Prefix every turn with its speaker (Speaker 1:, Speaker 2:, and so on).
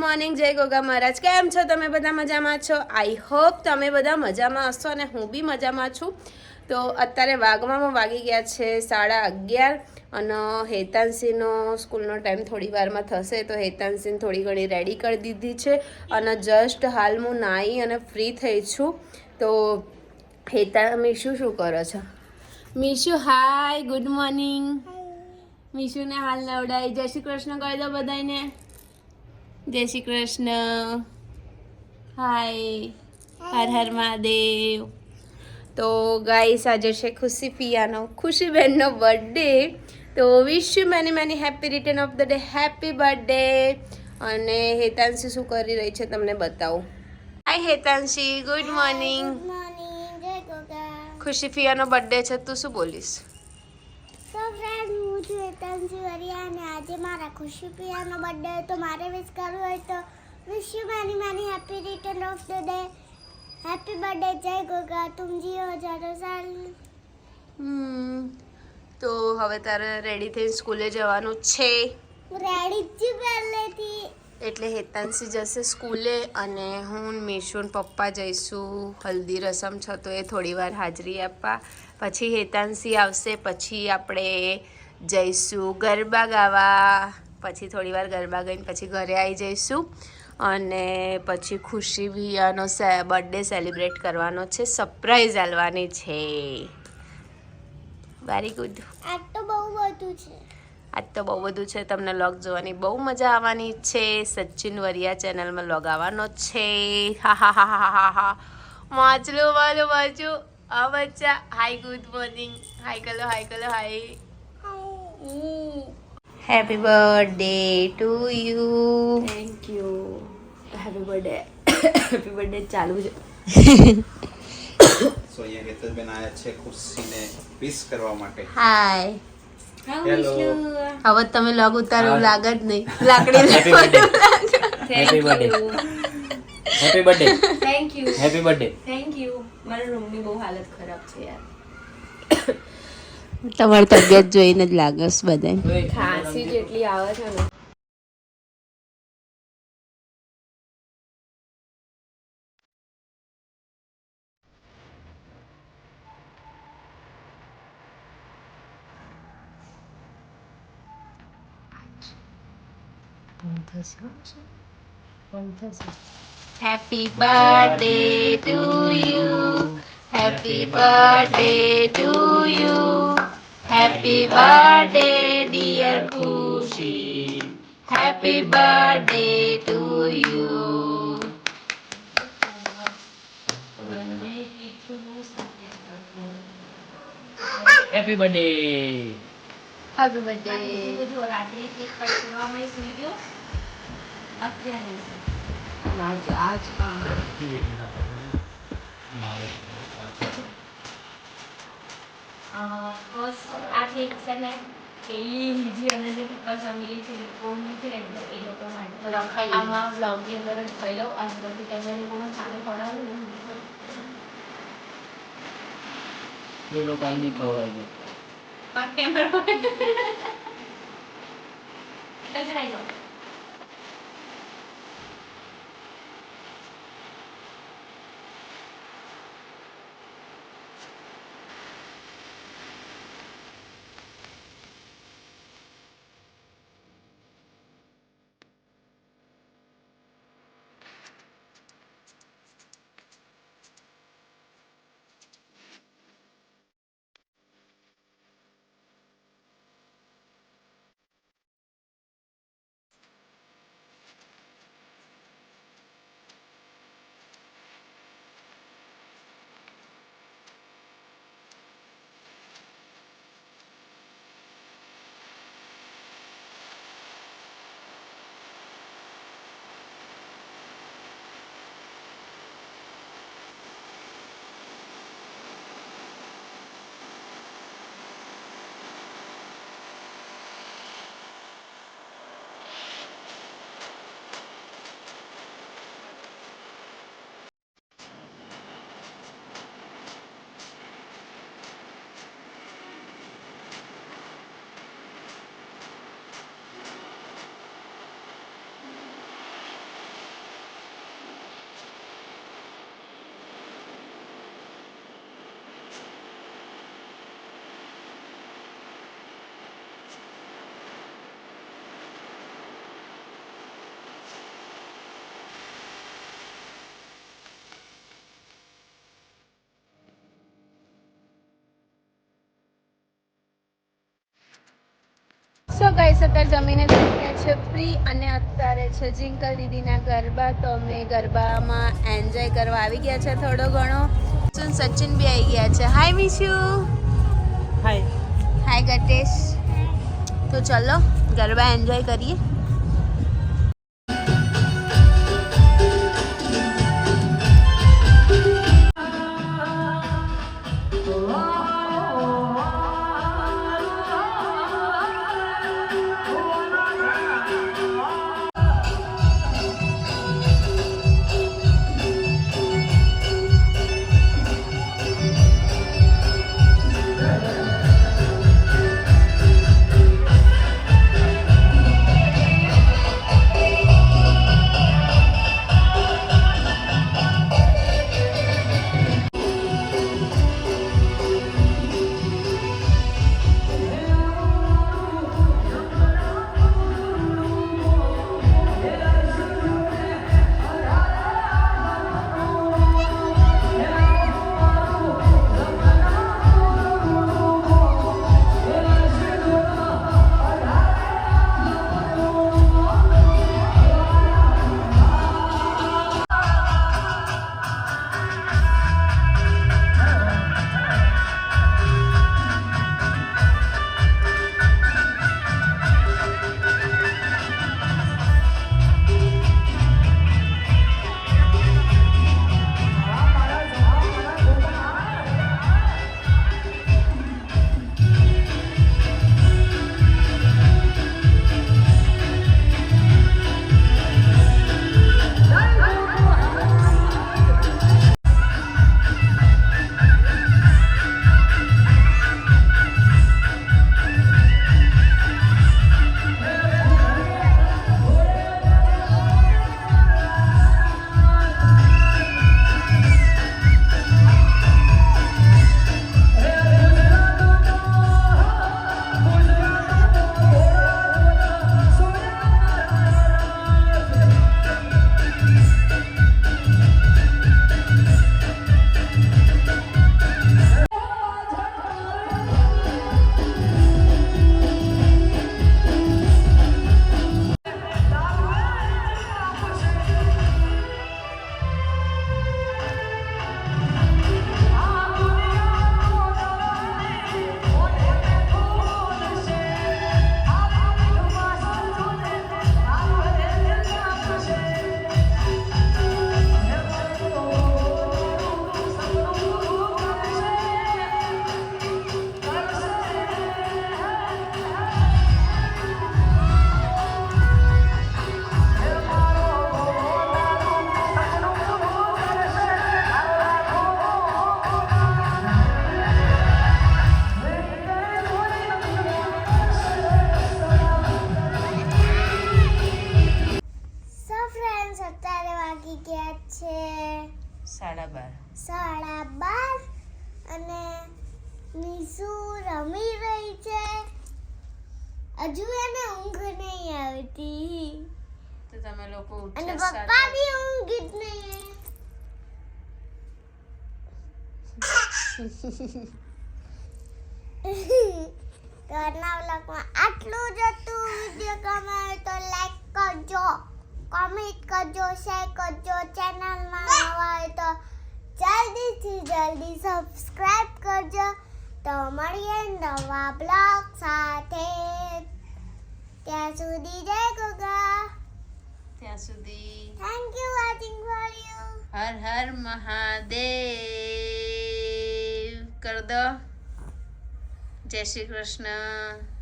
Speaker 1: Morning, જય ગોગા મહારાજ. કેમ છો તમે બધા? મજામાં છો? આઈ હોપ તમે બધા મજામાં હશો અને હું બી મજામાં છું. તો અત્યારે વાગી ગયા છે 11:30 અને હેતાંશીનો સ્કૂલનો ટાઈમ થોડી વારમાં થશે. તો હેતાંશીને થોડી ઘણી રેડી કરી દીધી છે અને જસ્ટ હાલ હું નાહી અને ફ્રી થઈ છું. તો મીશુ શું કરો છો? મીશુ હાય, ગુડ મોર્નિંગ. મીશુને હાલ નવડાવી. જય શ્રી કૃષ્ણ કહી દો બધાને. જય શ્રી કૃષ્ણ. હાય, હર હર મહાદેવ. તો ગાઈસ, આજે છે ખુશીબેનનો બર્થડે. તો wish you many many happy return of the day. Happy birthday. અને હેતાંશી શું કરી રહી છે તમને બતાવું. હાય હેતાંશી, ગુડ મોર્નિંગ. ખુશી ફિયાનો બર્થડે છે, તું શું બોલીશ?
Speaker 2: તો ફ્રેન્ડ, હું છું હેતાંશી વરિયા અને આજે મારા ખુશી પિયાનો બર્થડે. તો મારે વિશ કરવું હોય તો wish you many many happy return of the day. Happy birthday. જય ગોગા, તુમ જીઓ હજારો સાલ.
Speaker 1: તો હવે તારે રેડી થઈને સ્કૂલે જવાનું છે.
Speaker 2: રેડી જ પહેલેથી.
Speaker 1: એટલે હેતાંશી જશે સ્કૂલે અને હું, મીશુ ને પપ્પા જઈશું. હલ્દી રસમ છે તો એ થોડી વાર હાજરી આપવા. પછી હેતાંશી આવશે, પછી આપણે જઈશું ગરબા ગાવા. પછી થોડી વાર ગરબા ગઈને પછી ઘરે આવી જઈશું. અને પછી ખુશી ભૈયાનો બર્થડે સેલિબ્રેટ કરવાનો છે. સરપ્રાઈઝ આલવાની છે. Very good.
Speaker 2: આજ તો બહુ બધું છે.
Speaker 1: આજ તો બહુ બધું છે. તમને લોગ જોવાની બહુ મજા આવવાની છે. સચિન વરિયા ચેનલમાં લોગ આવવાનો છે. હા હા હા હા હા હા. વાંચલું મારું વાંચું. આ બચ્ચા હાય, ગુડ મોર્નિંગ. હાય કલો, હાય કલો, hi. Happy birthday to you. Thank you. Happy birthday. Happy birthday ચાલુ છે.
Speaker 3: સો અહીંયા હેતલબેન આયા છે ખુશીને વિશ કરવા માટે.
Speaker 1: હાય.
Speaker 3: હેલો.
Speaker 1: હવે તમે લોગ ઉતારો લાગે જ નહીં. લાકડી
Speaker 4: happy birthday. Happy birthday. Happy birthday.
Speaker 1: Thank you.
Speaker 4: Happy birthday.
Speaker 1: Thank you. મારા રૂમની બહુ હાલત ખરાબ છે યાર. તમારી તબિયત જોઈને જ લાગે છે બધાને. ખાંસી જેટલી આવે છે ને. Happy birthday to you. Happy birthday to you. Happy birthday dear Khushi. Happy birthday to you.
Speaker 4: Happy birthday.
Speaker 1: Happy birthday.
Speaker 4: એ લોકો આની ખવડાવે.
Speaker 1: ગાઈસ અત્યારે જમીને થઈ ગયા છે ફ્રી અને અત્યારે છે જિંકલ દીદીના ગરબા તો અમે ગરબામાં એન્જોય કરવા આવી ગયા છે થોડો ઘણો સચિન બી આવી ગયા છે હાય મિશુ હાય ગટેશ તો ચલો ગરબા એન્જોય કરીએ
Speaker 2: સાડા બાર અને નિશુ રમી રહી છે હજુ એને ઊંઘ નહીં આવતી
Speaker 1: તો તમે લોકો
Speaker 2: અને પપ્પા બી ઊંઘી જ નહીં તો આજના વ્લોગમાં આટલું જ હતું વિડીયો ગમે તો લાઈક કરજો કમેન્ટ કરજો શેર કરજો ચેનલમાં નવા હોય તો જલ્દીથી જલ્દી સબસ્ક્રાઇબ કરજો તો મળીએ નવા બ્લોગ સાથે ત્યાં સુધી જય ગોગા
Speaker 1: ત્યાં સુધી
Speaker 2: thank you watching for you
Speaker 1: હર હર મહાદેવ કર દો જય શ્રી કૃષ્ણ